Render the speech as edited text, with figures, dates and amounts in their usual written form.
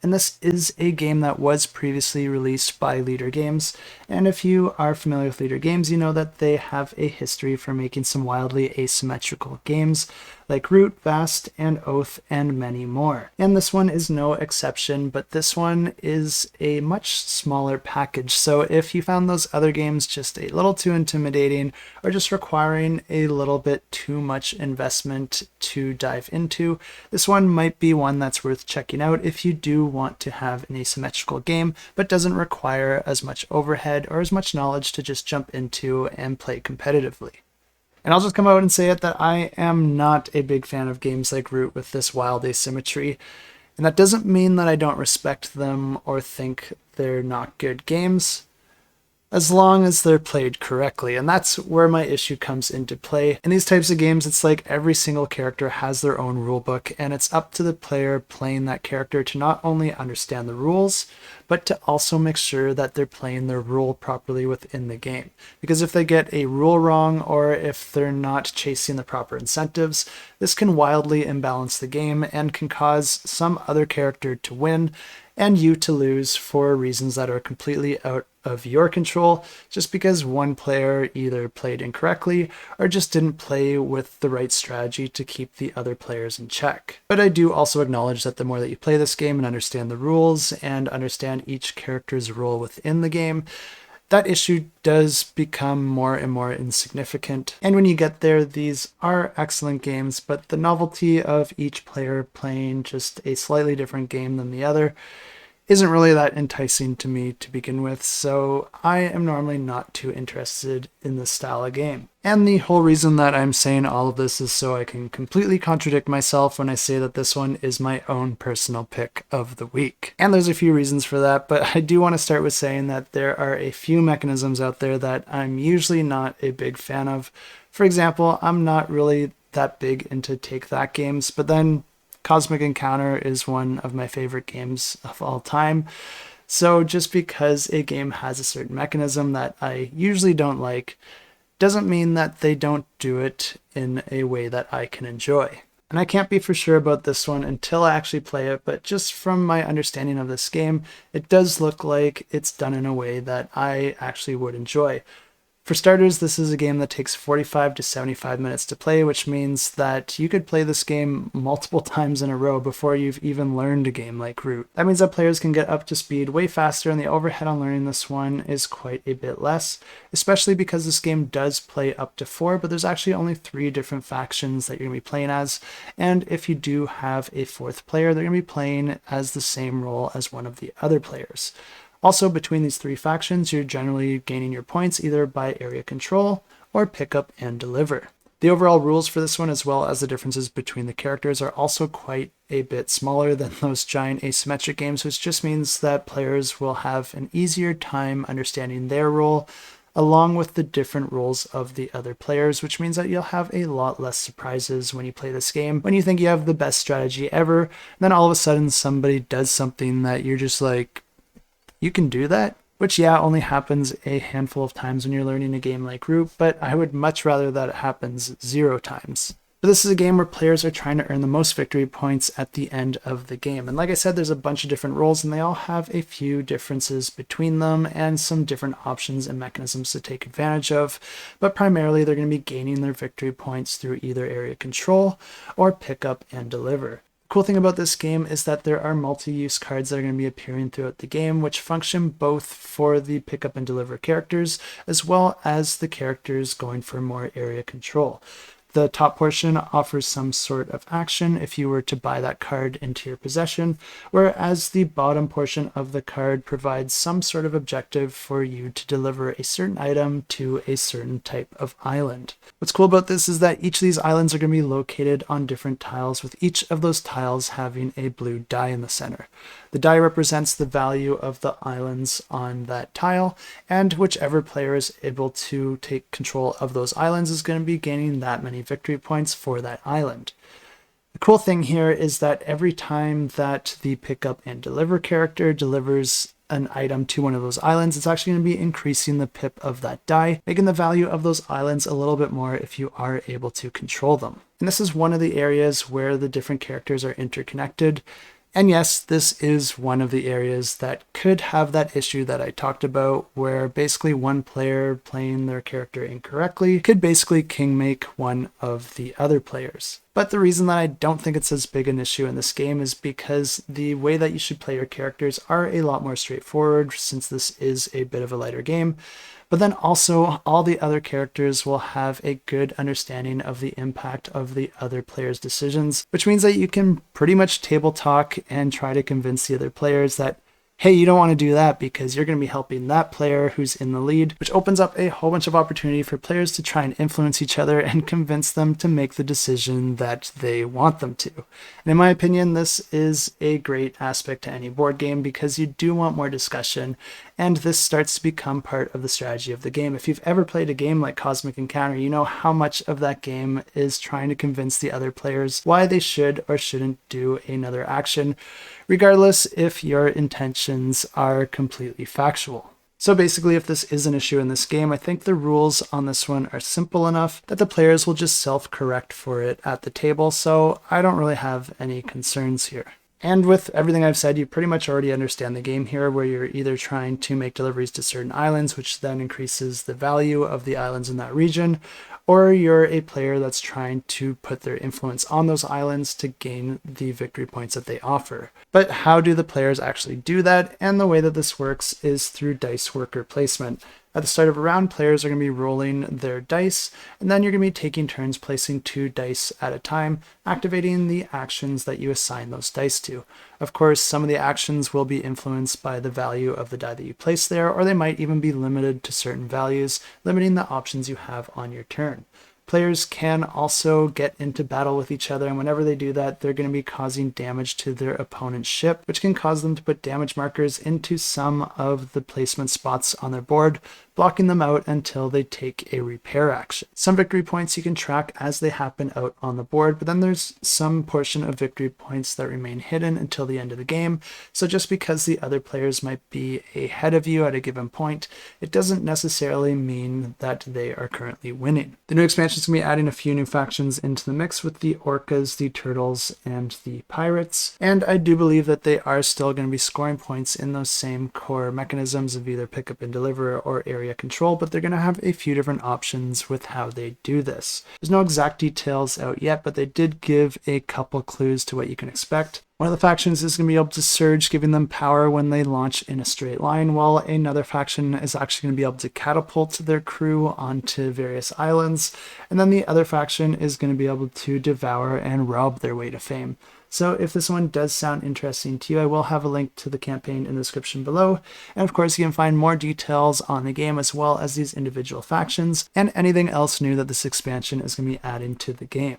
and this is a game that was previously released by Leader Games, and if you are familiar with Leader Games, you know that they have a history for making some wildly asymmetrical games like Root, Vast, and Oath, and many more. And this one is no exception, but this one is a much smaller package, so if you found those other games just a little too intimidating or just requiring a little bit too much investment to dive into, this one might be one that's worth checking out if you do want to have an asymmetrical game but doesn't require as much overhead or as much knowledge to just jump into and play competitively. And I'll just come out and say it that I am not a big fan of games like Root with this wild asymmetry, and that doesn't mean that I don't respect them or think they're not good games, as long as they're played correctly, and that's where my issue comes into play. In these types of games, it's like every single character has their own rulebook, and it's up to the player playing that character to not only understand the rules, but to also make sure that they're playing their role properly within the game. Because if they get a rule wrong, or if they're not chasing the proper incentives, this can wildly imbalance the game and can cause some other character to win and you to lose for reasons that are completely out of your control, just because one player either played incorrectly or just didn't play with the right strategy to keep the other players in check. But I do also acknowledge that the more that you play this game and understand the rules and understand each character's role within the game, that issue does become more and more insignificant. And when you get there, these are excellent games, but the novelty of each player playing just a slightly different game than the other isn't really that enticing to me to begin with, so I am normally not too interested in this style of game. And the whole reason that I'm saying all of this is so I can completely contradict myself when I say that this one is my own personal pick of the week. And there's a few reasons for that, but I do want to start with saying that there are a few mechanisms out there that I'm usually not a big fan of. For example, I'm not really that big into take that games, but then Cosmic Encounter is one of my favorite games of all time. So just because a game has a certain mechanism that I usually don't like, doesn't mean that they don't do it in a way that I can enjoy. And I can't be for sure about this one until I actually play it, but just from my understanding of this game, it does look like it's done in a way that I actually would enjoy. For starters, this is a game that takes 45 to 75 minutes to play, which means that you could play this game multiple times in a row before you've even learned a game like Root. That means that players can get up to speed way faster, and the overhead on learning this one is quite a bit less, especially because this game does play up to 4, but there's actually only 3 different factions that you're going to be playing as, and if you do have a 4th player, they're going to be playing as the same role as one of the other players. Also, between these 3 factions, you're generally gaining your points either by area control or pick up and deliver. The overall rules for this one, as well as the differences between the characters, are also quite a bit smaller than those giant asymmetric games, which just means that players will have an easier time understanding their role along with the different roles of the other players, which means that you'll have a lot less surprises when you play this game. When you think you have the best strategy ever, then all of a sudden somebody does something that you're just like, you can do that? Which, yeah, only happens a handful of times when you're learning a game like Root, but I would much rather that it happens 0 times. But this is a game where players are trying to earn the most victory points at the end of the game. And like I said, there's a bunch of different roles, and they all have a few differences between them and some different options and mechanisms to take advantage of. But primarily, they're going to be gaining their victory points through either area control or pick up and deliver. Cool thing about this game is that there are multi-use cards that are going to be appearing throughout the game, which function both for the pick up and deliver characters, as well as the characters going for more area control. The top portion offers some sort of action if you were to buy that card into your possession, whereas the bottom portion of the card provides some sort of objective for you to deliver a certain item to a certain type of island. What's cool about this is that each of these islands are going to be located on different tiles, with each of those tiles having a blue die in the center. The die represents the value of the islands on that tile, and whichever player is able to take control of those islands is going to be gaining that many victory points for that island. The cool thing here is that every time that the pick up and deliver character delivers an item to one of those islands, it's actually going to be increasing the pip of that die, making the value of those islands a little bit more if you are able to control them. And this is one of the areas where the different characters are interconnected. And yes, this is one of the areas that could have that issue that I talked about, where basically one player playing their character incorrectly could basically kingmake one of the other players. But the reason that I don't think it's as big an issue in this game is because the way that you should play your characters are a lot more straightforward, since this is a bit of a lighter game. But then also, all the other characters will have a good understanding of the impact of the other players' decisions, which means that you can pretty much table talk and try to convince the other players that, hey, you don't want to do that because you're going to be helping that player who's in the lead, which opens up a whole bunch of opportunity for players to try and influence each other and convince them to make the decision that they want them to. And in my opinion, this is a great aspect to any board game because you do want more discussion, and this starts to become part of the strategy of the game. If you've ever played a game like Cosmic Encounter, you know how much of that game is trying to convince the other players why they should or shouldn't do another action, regardless if your intentions are completely factual. So basically, if this is an issue in this game, I think the rules on this one are simple enough that the players will just self-correct for it at the table, so I don't really have any concerns here. And with everything I've said, you pretty much already understand the game here, where you're either trying to make deliveries to certain islands, which then increases the value of the islands in that region, or you're a player that's trying to put their influence on those islands to gain the victory points that they offer. But how do the players actually do that? And the way that this works is through dice worker placement. At the start of a round, players are going to be rolling their dice, and then you're going to be taking turns placing 2 dice at a time, activating the actions that you assign those dice to. Of course, some of the actions will be influenced by the value of the die that you place there, or they might even be limited to certain values, limiting the options you have on your turn. Players can also get into battle with each other, and whenever they do that, they're going to be causing damage to their opponent's ship, which can cause them to put damage markers into some of the placement spots on their board, blocking them out until they take a repair action. Some victory points you can track as they happen out on the board, but then there's some portion of victory points that remain hidden until the end of the game, so just because the other players might be ahead of you at a given point, it doesn't necessarily mean that they are currently winning. The new expansion is going to be adding a few new factions into the mix with the orcas, the turtles, and the pirates, and I do believe that they are still going to be scoring points in those same core mechanisms of either pick up and deliver or area control, but they're going to have a few different options with how they do this. There's no exact details out yet, but they did give a couple clues to what you can expect. One of the factions is going to be able to surge, giving them power when they launch in a straight line, while another faction is actually going to be able to catapult their crew onto various islands, and then the other faction is going to be able to devour and rob their way to fame. So if this one does sound interesting to you, I will have a link to the campaign in the description below. And of course, you can find more details on the game as well as these individual factions and anything else new that this expansion is going to be adding to the game.